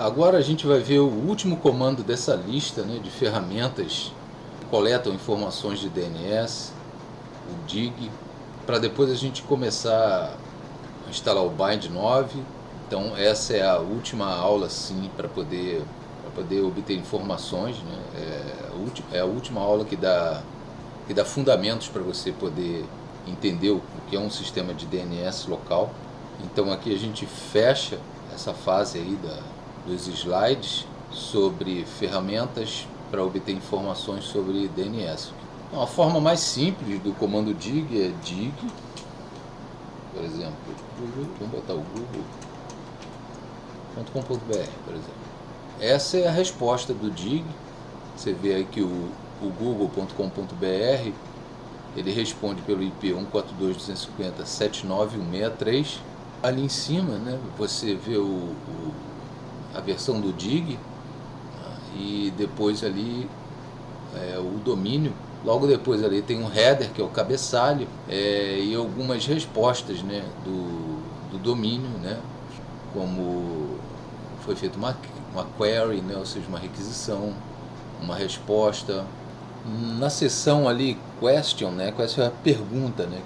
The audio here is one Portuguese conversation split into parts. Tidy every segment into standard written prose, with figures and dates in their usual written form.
Agora a gente vai ver o último comando dessa lista, né, de ferramentas que coletam informações de DNS, o DIG, para depois a gente começar a instalar o Bind 9. Então essa é a última aula sim para poder obter informações, né? É a última aula que dá fundamentos para você poder entender o que é um sistema de DNS local. Então aqui a gente fecha essa fase aí dos slides sobre ferramentas para obter informações sobre DNS. Então, a forma mais simples do comando dig é dig, por exemplo, vamos botar o google.com.br, por exemplo. Essa é a resposta do dig. Você vê aí que o google.com.br ele responde pelo IP 142.250.79.163. Ali em cima, né, você vê a versão do dig e depois ali o domínio. Logo depois ali tem um header, que é o cabeçalho, e algumas respostas, né, do domínio, né, como foi feita uma query, né, ou seja, uma requisição, uma resposta. Na seção ali question, né, question é a pergunta, né,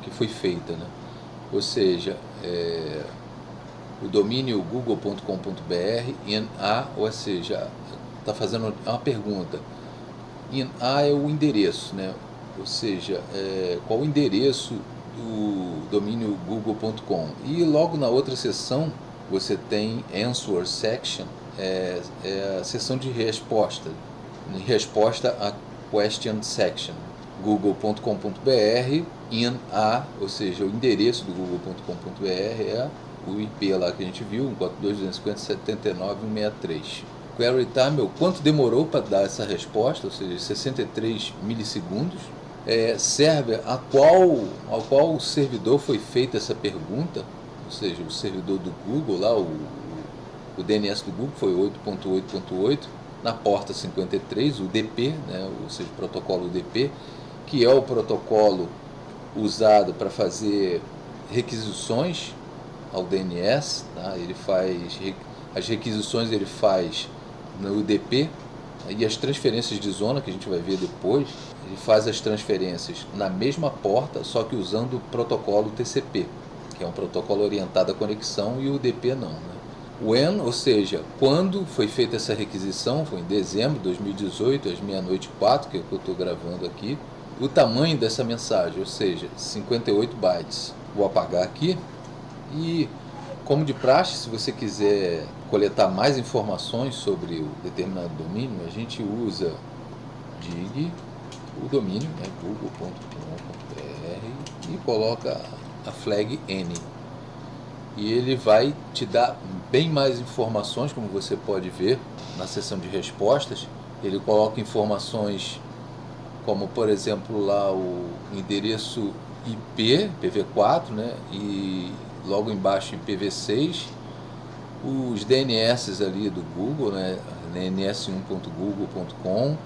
que foi feita, né, ou seja, o domínio google.com.br in A, ou seja, está fazendo uma pergunta. In A é o endereço, né, ou seja, qual o endereço do domínio google.com. E logo na outra seção você tem answer section, é a seção de resposta a question section. google.com.br in A, ou seja, o endereço do google.com.br é o IP lá que a gente viu, 142.250.79.163. Query time, quanto demorou para dar essa resposta, ou seja, 63 milissegundos. Serve ao qual servidor foi feita essa pergunta, ou seja, o servidor do Google lá, o DNS do Google foi 8.8.8, na porta 53, o DP, né, ou seja, o protocolo UDP, que é o protocolo usado para fazer requisições ao DNS, tá? Ele faz as requisições, ele faz no UDP, e as transferências de zona, que a gente vai ver depois, ele faz as transferências na mesma porta, só que usando o protocolo TCP, que é um protocolo orientado à conexão, e o UDP não, né? When, ou seja, quando foi feita essa requisição, foi em dezembro de 2018, às meia-noite 4, que é o que eu estou gravando aqui. O tamanho dessa mensagem, ou seja, 58 bytes. Vou apagar aqui. E, como de praxe, se você quiser coletar mais informações sobre o determinado domínio, a gente usa dig, o domínio, né, google.com.br, e coloca a flag N. E ele vai te dar bem mais informações, como você pode ver na seção de respostas. Ele coloca informações como, por exemplo, lá o endereço IP, IPv4, né, e logo embaixo IPv6, os DNS ali do Google, né, dns1.google.com,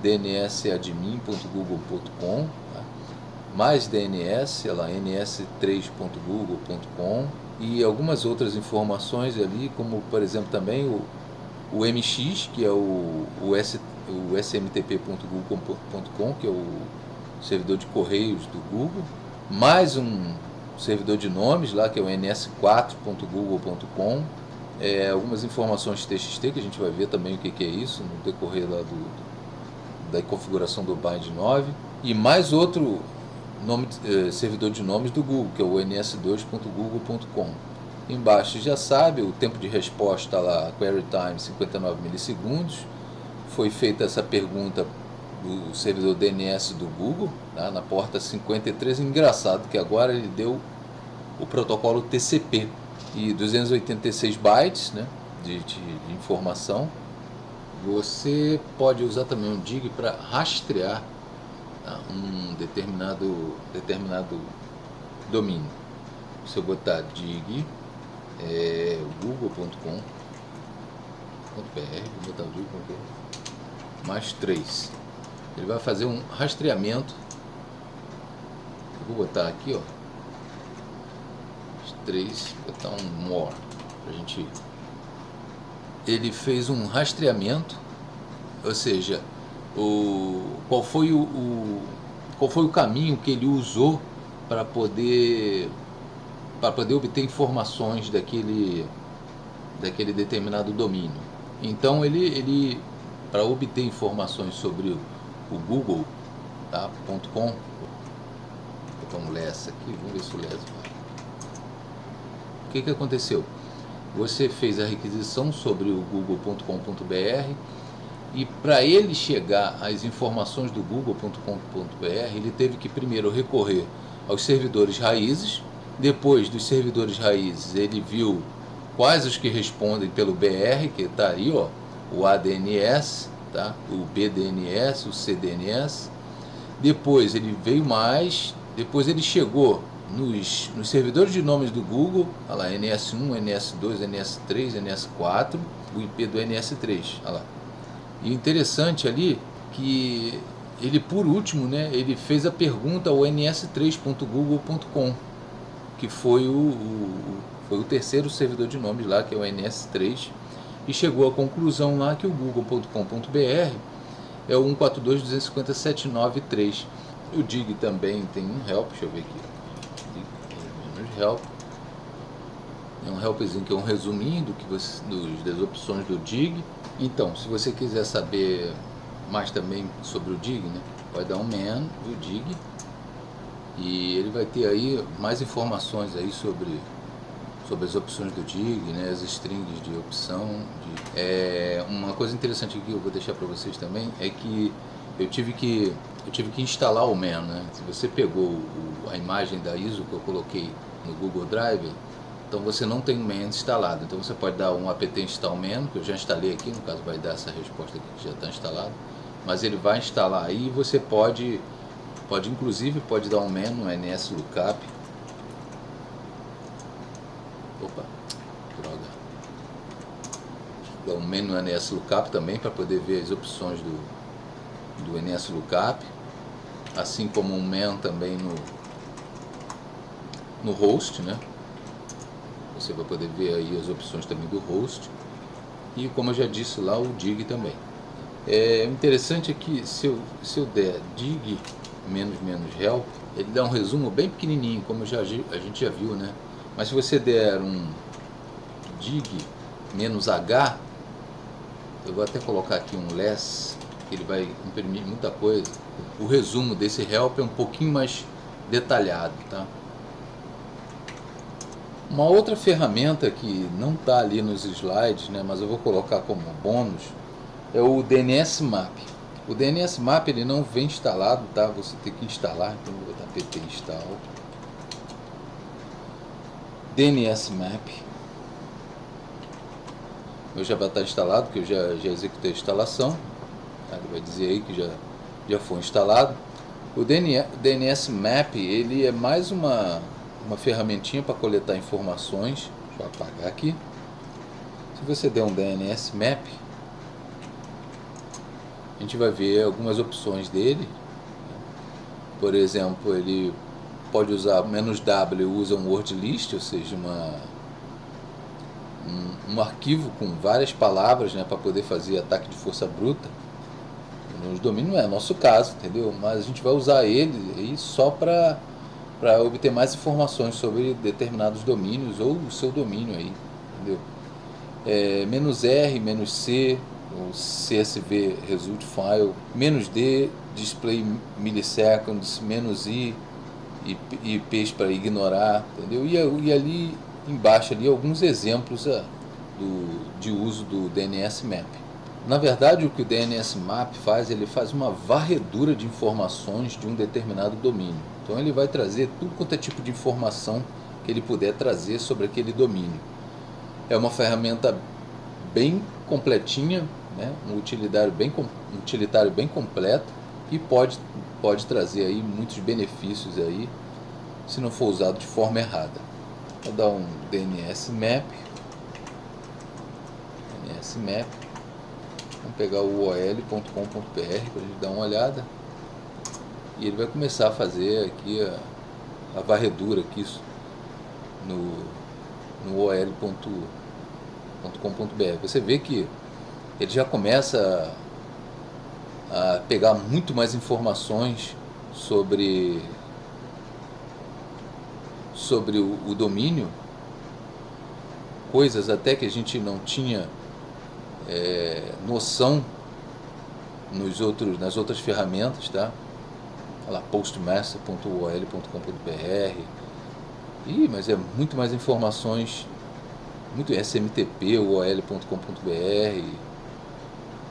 dnsadmin.google.com, tá? Mais DNS, lá, ns3.google.com, e algumas outras informações ali, como por exemplo também o MX, que é o smtp.google.com, que é o servidor de correios do Google, mais um servidor de nomes lá, que é o ns4.google.com, algumas informações TXT, que a gente vai ver também o que é isso no decorrer lá da configuração do Bind 9, e mais outro servidor de nomes do Google, que é o ns2.google.com. Embaixo já sabe o tempo de resposta lá, query time 59 milissegundos. Foi feita essa pergunta do servidor DNS do Google, tá, na porta 53. Engraçado que agora ele deu o protocolo TCP e 286 bytes, né, de informação. Você pode usar também um dig para rastrear um determinado domínio. Se eu botar dig google.com.br, vou botar o dig.br mais 3, ele vai fazer um rastreamento. Eu vou botar aqui, ó, 3, botar um more pra gente ele fez um rastreamento, ou seja, qual foi o caminho que ele usou para poder obter informações daquele determinado domínio. Então ele para obter informações sobre o Google, tá, .com, vou botar um less aqui, vamos ver se o less vai. O que aconteceu? Você fez a requisição sobre o google.com.br e para ele chegar às informações do google.com.br, ele teve que primeiro recorrer aos servidores raízes. Depois dos servidores raízes, ele viu quais os que respondem pelo BR, que está aí, ó, o ADNS, tá? O BDNS, o CDNS. Depois ele veio mais, depois ele chegou nos servidores de nomes do Google, olha lá, NS1, NS2, NS3, NS4, o IP do NS3, olha lá. E interessante ali que ele, por último, né, ele fez a pergunta ao ns3.google.com, que foi o terceiro servidor de nomes lá, que é o NS3, e chegou à conclusão lá que o google.com.br é o 142.257.9.3. O DIG também tem um help, deixa eu ver aqui, help. É um helpzinho que é um resuminho das opções do DIG. Então, se você quiser saber mais também sobre o DIG, né, vai dar um man do DIG e ele vai ter aí mais informações aí sobre as opções do DIG, né, as strings de opção. Uma coisa interessante aqui que eu vou deixar para vocês também é que eu tive que instalar o man, né? Se você pegou a imagem da ISO que eu coloquei no Google Drive, então você não tem o man instalado. Então você pode dar um apt install man, que eu já instalei aqui, no caso vai dar essa resposta aqui que já está instalado, mas ele vai instalar aí e você pode dar um man no NSLookup. Opa, droga. Dá um man no NSLookup também para poder ver as opções do NSLookup, assim como um man também no host, né? Você vai poder ver aí as opções também do host e, como eu já disse lá, o DIG também. Interessante é que se eu der DIG -- help, ele dá um resumo bem pequenininho, como a gente já viu, né? Mas se você der um DIG -h, eu vou até colocar aqui um less, que ele vai imprimir muita coisa. O resumo desse help é um pouquinho mais detalhado, tá? Uma outra ferramenta que não está ali nos slides, né, mas eu vou colocar como bônus, é o DNS Map. O DNS Map ele não vem instalado, tá? Você tem que instalar, então vou botar pt install DNS Map. Meu já vai estar instalado, porque eu já executei a instalação. Ele vai dizer aí que já foi instalado. O DNS Map ele é mais uma ferramentinha para coletar informações. Deixa eu apagar aqui. Se você der um DNS Map, a gente vai ver algumas opções dele. Por exemplo, ele pode usar -w, usa um word list, ou seja, um arquivo com várias palavras, né, para poder fazer ataque de força bruta. Nos domínios não é nosso caso, entendeu? Mas a gente vai usar ele aí só para obter mais informações sobre determinados domínios ou o seu domínio aí, entendeu? -r, -c, o CSV result file, -d, display milliseconds, -i, IPs para ignorar, entendeu? E ali embaixo ali alguns exemplos de uso do DNS Map. Na verdade, o que o DNS Map faz, ele faz uma varredura de informações de um determinado domínio. Então ele vai trazer tudo quanto é tipo de informação que ele puder trazer sobre aquele domínio. É uma ferramenta bem completinha, né? Um utilitário bem completo e pode trazer aí muitos benefícios aí, se não for usado de forma errada. Vou dar um DNS Map. Vamos pegar o ol.com.br para a gente dar uma olhada. E ele vai começar a fazer aqui a varredura aqui no ol.com.br. Você vê que ele já começa a pegar muito mais informações sobre o domínio, coisas até que a gente não tinha noção nas outras ferramentas, tá? Olha lá, postmaster.ol.com.br. Mas é muito mais informações, muito SMTP, ol.com.br,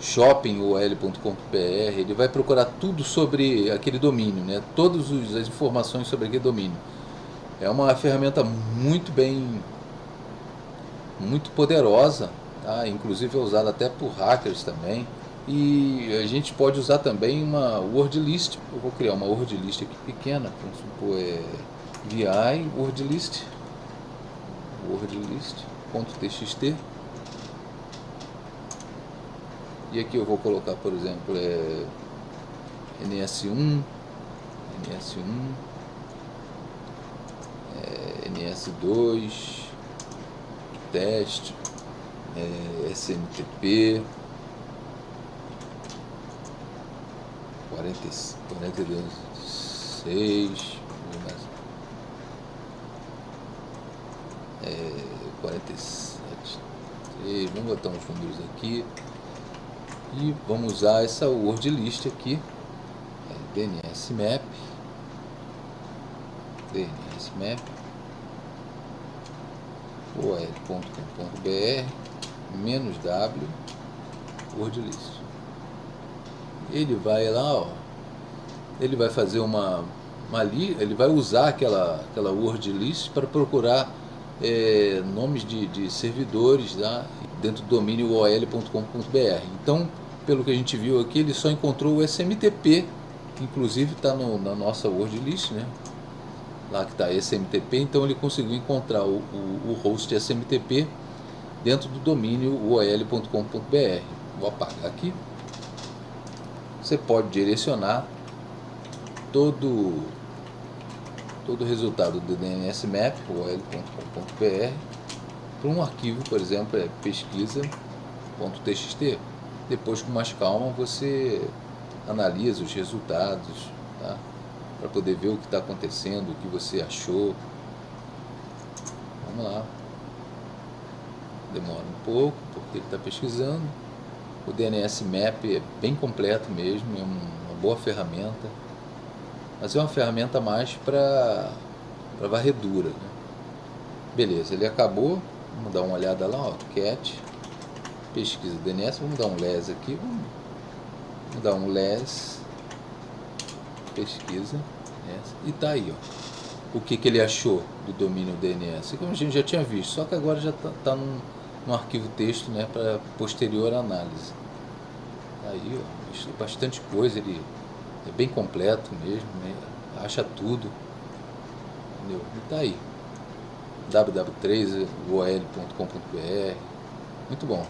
shopping, ol.com.br. Ele vai procurar tudo sobre aquele domínio, né? Todas as informações sobre aquele domínio. É uma ferramenta muito poderosa, tá? Inclusive é usada até por hackers também. E a gente pode usar também uma word list. Eu vou criar uma word list aqui pequena, vamos supor, vi word list.txt. E aqui eu vou colocar, por exemplo, NS1, NS2, teste, SMTP, 46, 47, vamos botar uns números aqui e vamos usar essa word list aqui, DNSMap, ol.com.br -w word list. Ele vai lá, ele vai fazer ele vai usar aquela word list para procurar nomes de servidores, tá, dentro do domínio ol.com.br. Então, pelo que a gente viu aqui, ele só encontrou o SMTP, que inclusive está na nossa word list, né? Lá que está SMTP, então ele conseguiu encontrar o host SMTP dentro do domínio ol.com.br. Vou apagar aqui. Você pode direcionar todo o resultado do DNSMap, ol.com.br, para um arquivo, por exemplo, pesquisa.txt. Depois, com mais calma, você analisa os resultados, tá? Para poder ver o que está acontecendo, o que você achou. Vamos lá. Demora um pouco, porque ele está pesquisando. O DNSMap é bem completo mesmo, é uma boa ferramenta. Mas é uma ferramenta mais para varredura, né? Beleza, ele acabou. Vamos dar uma olhada lá, cat, pesquisa DNS. Vamos dar um les aqui. Vamos dar um les, pesquisa, e tá aí, o que ele achou do domínio DNS. Como a gente já tinha visto, só que agora já tá num arquivo texto, né, para posterior análise. Tá aí, bastante coisa, ele é bem completo mesmo, né, acha tudo, entendeu? E tá aí, www3ol.com.br, muito bom.